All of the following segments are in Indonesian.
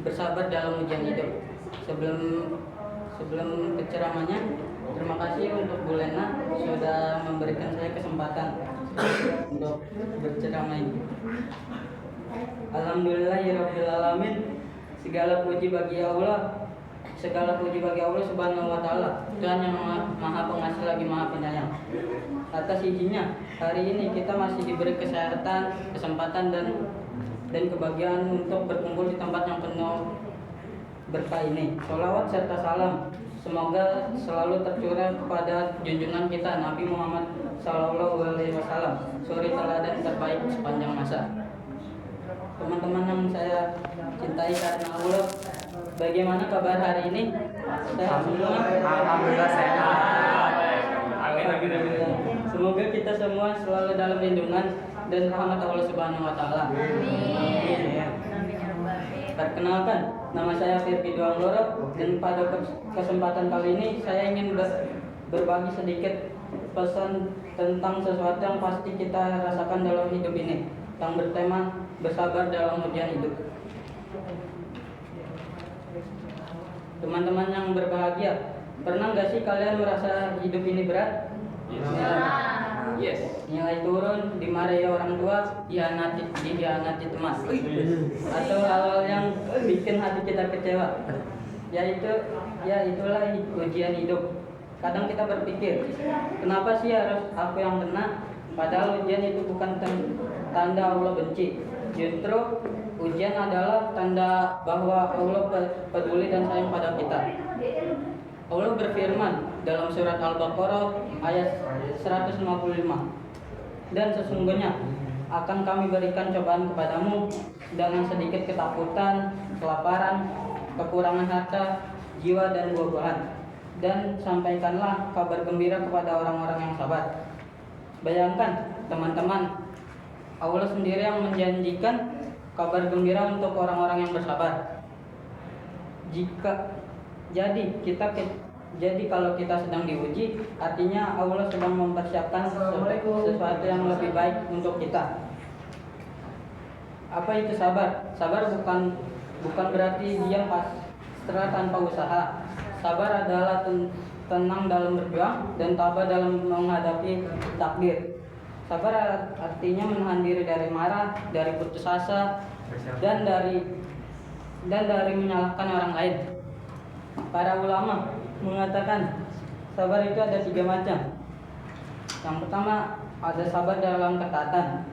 bersabar dalam ujian hidup. Sebelum sebelum ceramahnya, terima kasih untuk Bu Lena sudah memberikan saya kesempatan untuk berceramah ini. Alhamdulillahirabbil alamin. Segala puji bagi Allah. Segala puji bagi Allah Subhanahu wa taala, Tuhan yang Maha Pengasih lagi Maha Penyayang. Atas izinnya, hari ini kita masih diberi kesehatan, kesempatan dan kebahagiaan untuk berkumpul di tempat yang penuh berkah ini. Sholawat serta salam semoga selalu tercurah kepada junjungan kita Nabi Muhammad SAW, suri teladan terbaik sepanjang masa. Teman-teman yang saya cintai karena Allah, bagaimana kabar hari ini? Sehat semua? Alhamdulillah sehat. Amin. Semoga kita semua selalu dalam lindungan dan rahmat Allah Subhanahu wa taala. Amin. Perkenalkan, nama saya Firpi Duangloro dan pada kesempatan kali ini saya ingin berbagi sedikit pesan tentang sesuatu yang pasti kita rasakan dalam hidup ini, yang bertema bersabar dalam ujian hidup. Teman-teman yang berbahagia, pernah nggak sih kalian merasa hidup ini berat? Yes. Nilai turun, dimarahi orang tua, dihianati teman, atau hal-hal yang bikin hati kita kecewa. Itulah ujian hidup. Kadang kita berpikir, kenapa sih harus aku yang kena? Padahal ujian itu bukan tanda Allah benci. Justru ujian adalah tanda bahwa Allah peduli dan sayang pada kita. Allah berfirman dalam surat Al-Baqarah ayat 155, dan sesungguhnya akan kami berikan cobaan kepadamu dengan sedikit ketakutan, kelaparan, kekurangan harta, jiwa dan buah-buahan, dan sampaikanlah kabar gembira kepada orang-orang yang sabar. Bayangkan teman-teman, Allah sendiri yang menjanjikan kabar gembira untuk orang-orang yang bersabar. Jadi kalau kita sedang diuji, artinya Allah sedang mempersiapkan sesuatu yang lebih baik untuk kita. Apa itu sabar? Sabar bukan berarti diam pasrah tanpa usaha. Sabar adalah tenang dalam berjuang dan tabah dalam menghadapi takdir. Sabar artinya menahan diri dari marah, dari putus asa, dan dari menyalahkan orang lain. Para ulama mengatakan sabar itu ada 3 macam. Yang pertama, ada sabar dalam ketaatan,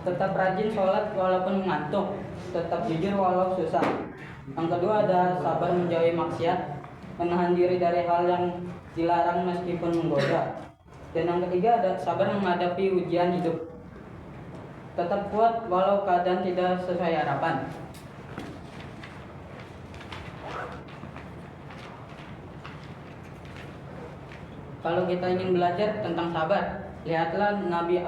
tetap rajin sholat walaupun ngantuk, tetap jujur walau susah. Yang kedua, ada sabar menjauhi maksiat, menahan diri dari hal yang dilarang meskipun menggoda. Dan yang ketiga, ada sabar menghadapi ujian hidup, tetap kuat walau keadaan tidak sesuai harapan. Kalau kita ingin belajar tentang sabar, lihatlah Nabi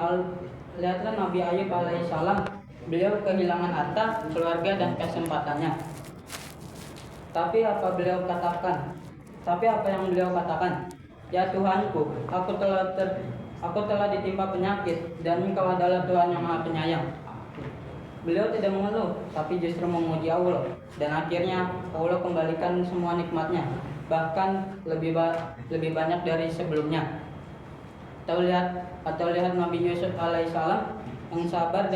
Ayub alaihissalam. Beliau kehilangan harta, keluarga dan kesempatannya. Tapi apa yang beliau katakan? Ya Tuhanku, aku telah ditimpa penyakit dan Engkau adalah Tuhan yang Maha Penyayang. Beliau tidak mengeluh, tapi justru memuji Allah, dan akhirnya Allah kembalikan semua nikmatnya, bahkan lebih banyak dari sebelumnya. Atau lihat Nabi Yusuf alaihissalam yang sabar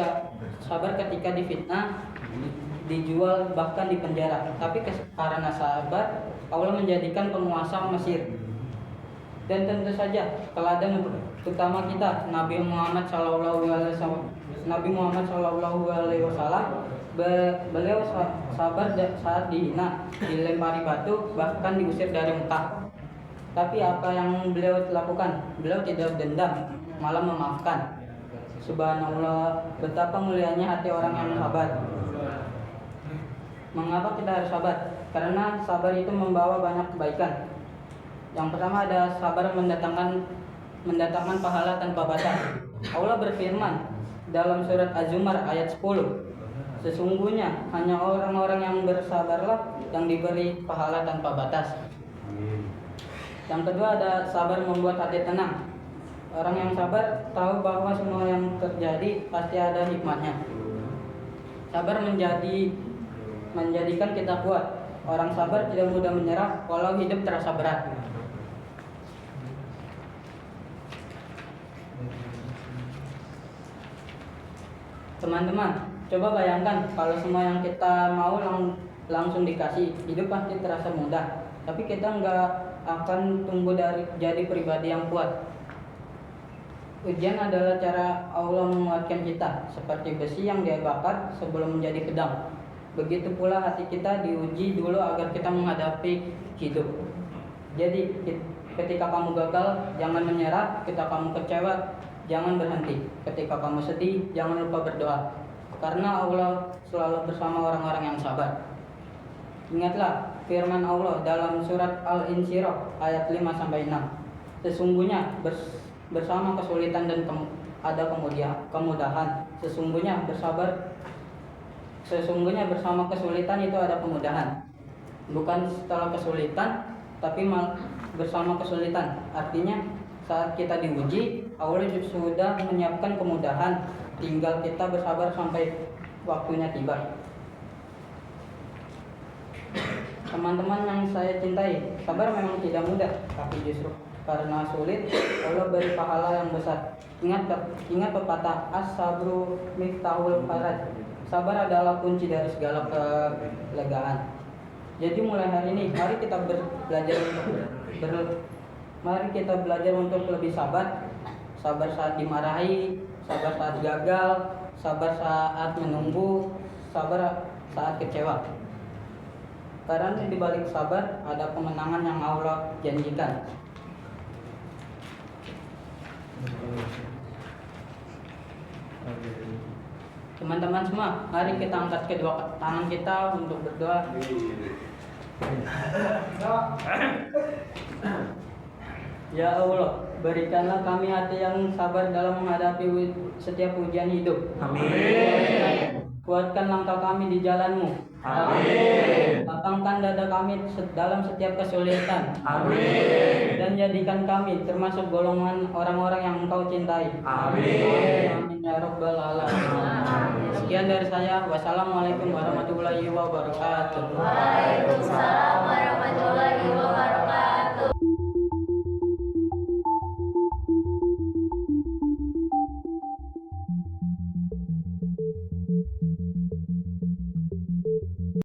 ketika difitnah, dijual, bahkan dipenjara. Tapi karena sabar, Allah menjadikan penguasa Mesir. Dan tentu saja teladan utama kita Nabi Muhammad SAW. Beliau sabar saat dihina, dilempari batu, bahkan diusir dari Mekah. Tapi apa yang beliau lakukan? Beliau tidak dendam, malah memaafkan. Subhanallah, betapa mulianya hati orang yang sabar. Mengapa kita harus sabar? Karena sabar itu membawa banyak kebaikan. Yang pertama, ada sabar mendatangkan pahala tanpa batas. Allah berfirman dalam surat Az-Zumar ayat 10, sesungguhnya hanya orang-orang yang bersabarlah yang diberi pahala tanpa batas. Yang kedua, ada sabar membuat hati tenang. Orang yang sabar tahu bahwa semua yang terjadi pasti ada hikmahnya. Sabar menjadi menjadikan kita kuat. Orang sabar tidak mudah menyerah walau hidup terasa berat. Teman-teman, coba bayangkan kalau semua yang kita mau langsung dikasih, hidup pasti terasa mudah. Tapi kita nggak akan tumbuh jadi pribadi yang kuat. Ujian adalah cara Allah menguatkan kita, seperti besi yang dia bakar sebelum menjadi pedang. Begitu pula hati kita diuji dulu agar kita menghadapi hidup. Jadi ketika kamu gagal, jangan menyerah. Ketika kamu kecewa, jangan berhenti. Ketika kamu sedih, jangan lupa berdoa. Karena Allah selalu bersama orang-orang yang sabar. Ingatlah firman Allah dalam surat Al-Insyirah ayat 5-6. Sesungguhnya bersama kesulitan dan ada kemudahan. Sesungguhnya bersama kesulitan itu ada kemudahan. Bukan setelah kesulitan, tapi bersama kesulitan. Artinya saat kita diuji, Allah sudah menyiapkan kemudahan. Tinggal kita bersabar sampai waktunya tiba. Teman-teman yang saya cintai, sabar memang tidak mudah, tapi justru karena sulit, Allah beri pahala yang besar. Ingat pepatah as-sabru miftahul faraj. Sabar adalah kunci dari segala kelegaan. Jadi mulai hari ini, mari kita belajar untuk lebih sabar. Sabar saat dimarahi, sabar saat gagal, sabar saat menunggu, sabar saat kecewa. Karena di balik sabar ada kemenangan yang Allah janjikan. Teman-teman semua, mari kita angkat kedua tangan kita untuk berdoa. Ya Allah, berikanlah kami hati yang sabar dalam menghadapi setiap ujian hidup. Amin. Kuatkan langkah kami di jalan-Mu. Amin. Lapangkan dada kami dalam setiap kesulitan. Amin. Dan jadikan kami termasuk golongan orang-orang yang Engkau cintai. Amin. Amin ya Rabbal Alamin. Sekian dari saya. Wassalamualaikum warahmatullahi wabarakatuh. Waalaikumsalam warahmatullahi wabarakatuh.